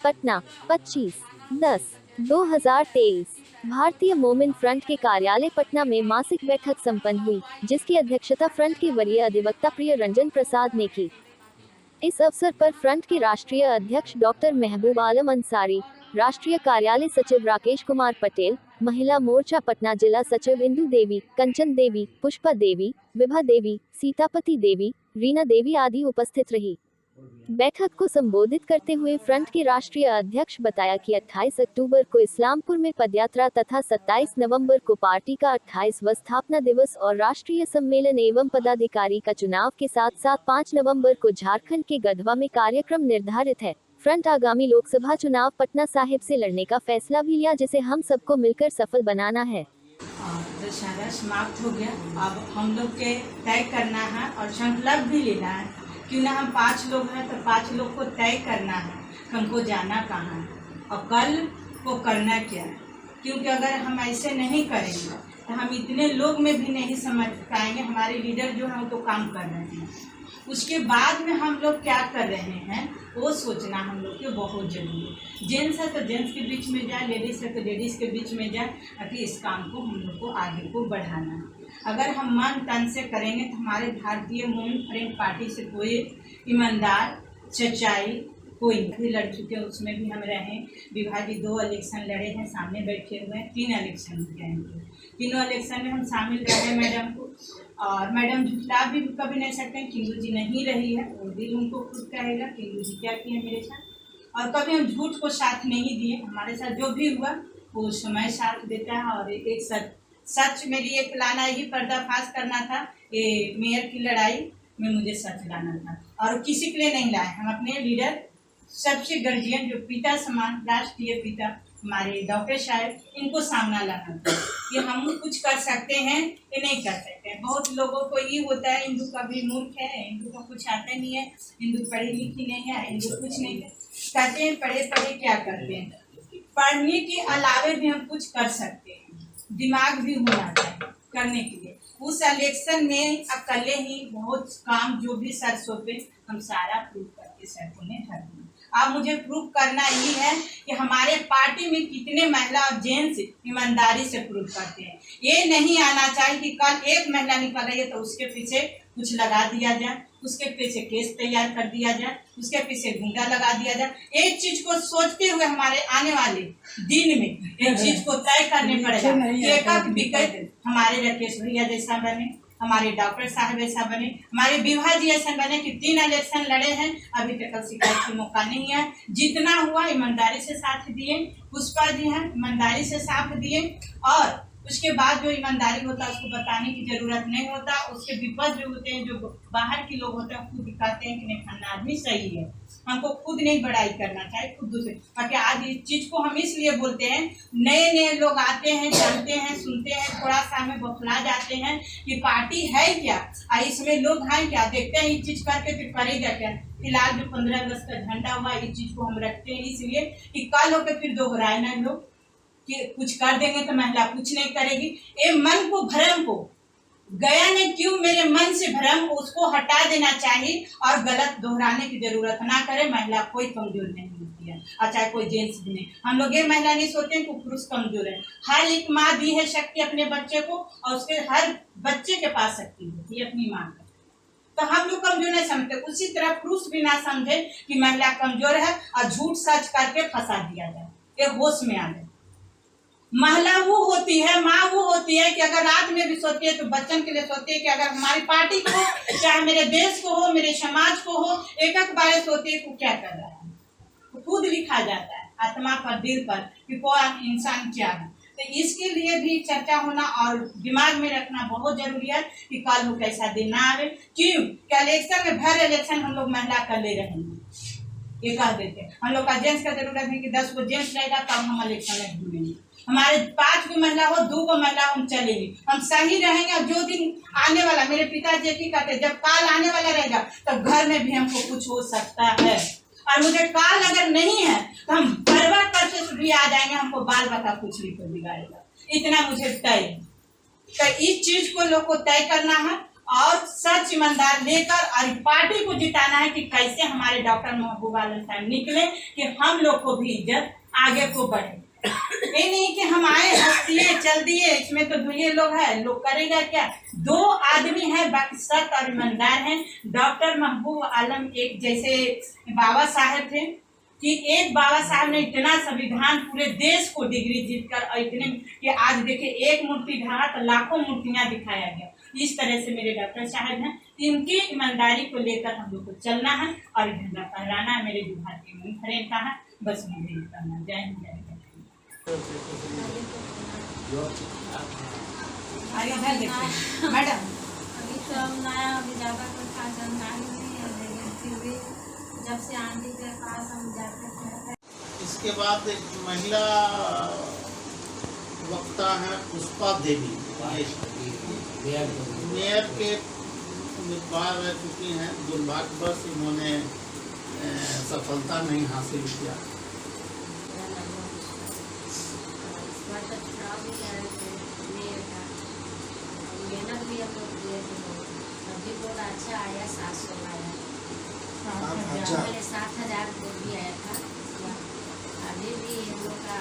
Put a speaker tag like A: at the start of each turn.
A: पटना 25/10/2023। भारतीय मोमिन फ्रंट के कार्यालय पटना में मासिक बैठक संपन्न हुई, जिसकी अध्यक्षता फ्रंट के वरीय अधिवक्ता प्रिय रंजन प्रसाद ने की। इस अवसर पर फ्रंट के राष्ट्रीय अध्यक्ष डॉक्टर महबूब आलम अंसारी, राष्ट्रीय कार्यालय सचिव राकेश कुमार पटेल, महिला मोर्चा पटना जिला सचिव इंदु देवी, कंचन देवी, पुष्पा देवी, विभा देवी, सीतापति देवी, रीना देवी आदि उपस्थित रही। बैठक को संबोधित करते हुए फ्रंट के राष्ट्रीय अध्यक्ष बताया कि 28 अक्टूबर को इस्लामपुर में पदयात्रा तथा 27 नवंबर को पार्टी का 28वां स्थापना दिवस और राष्ट्रीय सम्मेलन एवं पदाधिकारी का चुनाव के साथ साथ 5 नवंबर को झारखंड के गढ़वा में कार्यक्रम निर्धारित है। फ्रंट आगामी लोकसभा चुनाव पटना साहिब से लड़ने का फैसला भी लिया, जिसे हम सबको मिलकर सफल बनाना है।
B: दशहरा समाप्त हो गया, अब हम लोग के तय करना है और संकल्प भी लेना है। क्यों ना हम 5 लोग हैं तो 5 लोग को तय करना है हमको जाना कहाँ है और कल को करना क्या है। क्योंकि अगर हम ऐसे नहीं करेंगे तो हम इतने लोग में भी नहीं समझ पाएंगे हमारे लीडर जो हैं वो तो काम कर रहे हैं, उसके बाद में हम लोग क्या कर रहे हैं वो सोचना हम लोग के बहुत जरूरी है। जेंट्स है तो जेंट्स के बीच में जाए, लेडीज़ है तो लेडीज़ के बीच में जाए, ताकि इस काम को हम लोग को आगे को बढ़ाना है। अगर हम मन तन से करेंगे तो हमारे भारतीय मोमिन फ्रंट पार्टी से कोई ईमानदार सच्चाई कोई नहीं लड़ चुके, उसमें भी हम रहे। विभा जी 2 इलेक्शन लड़े हैं, सामने बैठे हुए हैं, 3 इलेक्शन हो गए हैं, तीनों इलेक्शन में हम शामिल रहे मैडम को। और मैडम झुठला भी कभी नहीं सकते हैं, किंदू जी नहीं रही है वो दिल उनको खुद कहेगा किंदू जी क्या किए मेरे साथ। और कभी हम झूठ को साथ नहीं दिए, हमारे साथ जो भी हुआ वो समय साथ देता है। और एक सच मेरी एक लाना ही पर्दाफाश करना था, ये मेयर की लड़ाई में मुझे सच लाना था और किसी के लिए नहीं लाए। हम अपने लीडर सबसे गर्जियन जो पिता समान राष्ट्रीय पिता हमारे डॉक्टर साहब, इनको सामना लाना था कि हम कुछ कर सकते हैं कि नहीं कर सकते हैं। बहुत लोगों को ये होता है हिंदू का भी मूर्ख है, हिंदू को कुछ आता नहीं है, हिंदू पढ़ी लिखी नहीं है, हिंदू कुछ नहीं है। कहते हैं पढ़े पढ़े क्या करते हैं, पढ़ने के अलावे भी हम कुछ कर सकते हैं, दिमाग भी होना चाहिए करने के लिए। उस इलेक्शन में अकेले ही बहुत काम जो भी सरसों पे हम सारा प्रूव करके सरसों ने धर दिया। अब मुझे प्रूव करना ही है कि हमारे पार्टी में कितने महिला और जेंट्स ईमानदारी से प्रूव करते हैं। ये नहीं आना चाहिए कि कल एक महिला निकल रही है तो उसके पीछे कुछ लगा दिया जाए, उसके पीछे केस तैयार कर दिया जाए, उसके पीछे गुंडा लगा दिया जाए। एक चीज को सोचते हुए हमारे आने वाले दिन में एक चीज को तय करने पड़ेगा कि विकेट हमारे राकेश भैया जैसा बने, हमारे डॉक्टर साहब ऐसा बने, हमारे विभा जी ऐसा बने कि 3 इलेक्शन लड़े हैं, अभी तक शिकायत का मौका नहीं है। जितना हुआ ईमानदारी से साथ दिए, पुष्पा जी हैं ईमानदारी से साथ दिए। और उसके बाद जो ईमानदारी होता है उसको बताने की जरूरत नहीं होता। उसके विपद जो होते हैं, जो बाहर के लोग होते हैं, खुद दिखाते हैं कि नहीं फन्ना आदमी सही है। हमको खुद नहीं बड़ाई करना चाहिए, खुद दूसरे। ताकि आज इस चीज को हम इसलिए बोलते हैं, नए नए लोग आते हैं, जानते हैं, सुनते हैं, थोड़ा सा हमें बौखला जाते हैं कि पार्टी है क्या और इसमें लोग हैं क्या, देखते हैं ये चीज करके फिर करेगा क्या। फिलहाल जो 15 अगस्त का झंडा हुआ इस चीज को हम रखते हैं इसलिए कि कल होकर फिर दोहराए ना लोग कि कुछ कर देंगे तो महिला कुछ नहीं करेगी। ये मन को भ्रम को गया ने क्यों मेरे मन से भ्रम को उसको हटा देना चाहिए और गलत दोहराने की जरूरत ना करे। महिला कोई कमजोर नहीं होती है और चाहे कोई जेंट्स भी नहीं। हम लोग ये महिला नहीं सोचते हैं कि पुरुष कमजोर है। हर एक माँ दी है शक्ति अपने बच्चे को और उसके हर बच्चे के पास शक्ति होती है अपनी माँ का। तो हम लोग कमजोर नहीं समझते, उसी तरह पुरुष भी ना समझे कि महिला कमजोर है और झूठ सच करके फंसा दिया जाए। ये होश में आ जाए। महिला वो होती है, माँ वो होती है कि अगर रात में भी सोती है तो बच्चन के लिए सोती है कि अगर हमारी पार्टी को हो, चाहे मेरे देश को हो, मेरे समाज को हो, एक बार सोती है कि क्या कर रहा है, तो खुद लिखा जाता है आत्मा पर, दिल पर कि कोई इंसान क्या है। तो इसके लिए भी चर्चा होना और दिमाग में रखना बहुत जरूरी है कि कल हो कैसा दिन ना आवे। क्यों क्या इलेक्शन में भर इलेक्शन हम लोग महिला कर ले रहेंगे, ये कह देते हैं। हम लोग का जेंट्स का जरूरत है कि 10 को जेंट्स रहेगा तब हम इलेक्शन में घूमेंगे। हमारे 5 को महिला हो, 2 को महिला हम चलेंगे, हम सही रहेंगे। और जो दिन आने वाला, मेरे पिताजी की कहते जब काल आने वाला रहेगा तब घर में भी हमको कुछ हो सकता है। और मुझे काल अगर नहीं है तो हम परवा करते भी आ जाएंगे, हमको बाल बता कुछ भी को बिगाड़ेगा, इतना मुझे तय। तो इस चीज को लोग को तय करना है और सच ईमानदार लेकर और पार्टी को जिताना है कि कैसे हमारे डॉक्टर महबूब आलम साहब निकले कि हम लोग को भी इज्जत आगे को बढ़े। ये नहीं कि हम आए हंस दिए चल दिए, इसमें तो दुनिया लोग है, लोग करेगा क्या। 2 आदमी है बाकी सत और ईमानदार हैं। डॉक्टर महबूब आलम एक जैसे बाबा साहब थे कि एक बाबा साहब ने इतना संविधान पूरे देश को डिग्री जीतकर और इतने कि आज देखिए एक मूर्ति ढहा तो लाखों मूर्तियां दिखाया गया। इस तरह से मेरे डॉक्टर साहब हैं, इनकी ईमानदारी को लेकर हम लोग को चलना है और झंडा फहराना है। मेरे विभाग के मुंह का है, बस मुझे ये करना। जय हिंद जय हिंद। इधर देखिए मैडम,
C: अभी तो नया अभी ज़्यादा कुछ खास जानकारी नहीं है, लेकिन फिर भी जब से आंटी के पास हम जाते थे।
D: इसके बाद एक महिला वक्ता है पुष्पा देवी, मेयर के उम्मीदवार रह चुकी हैं। दुर्भाग्यवश इन्होंने सफलता नहीं हासिल किया।
C: मेहनत भी हम लोग दिए थे, सब्जी बहुत अच्छा आया, 700 आया, पहले 7,000 भी आया था। अभी भी हम लोग का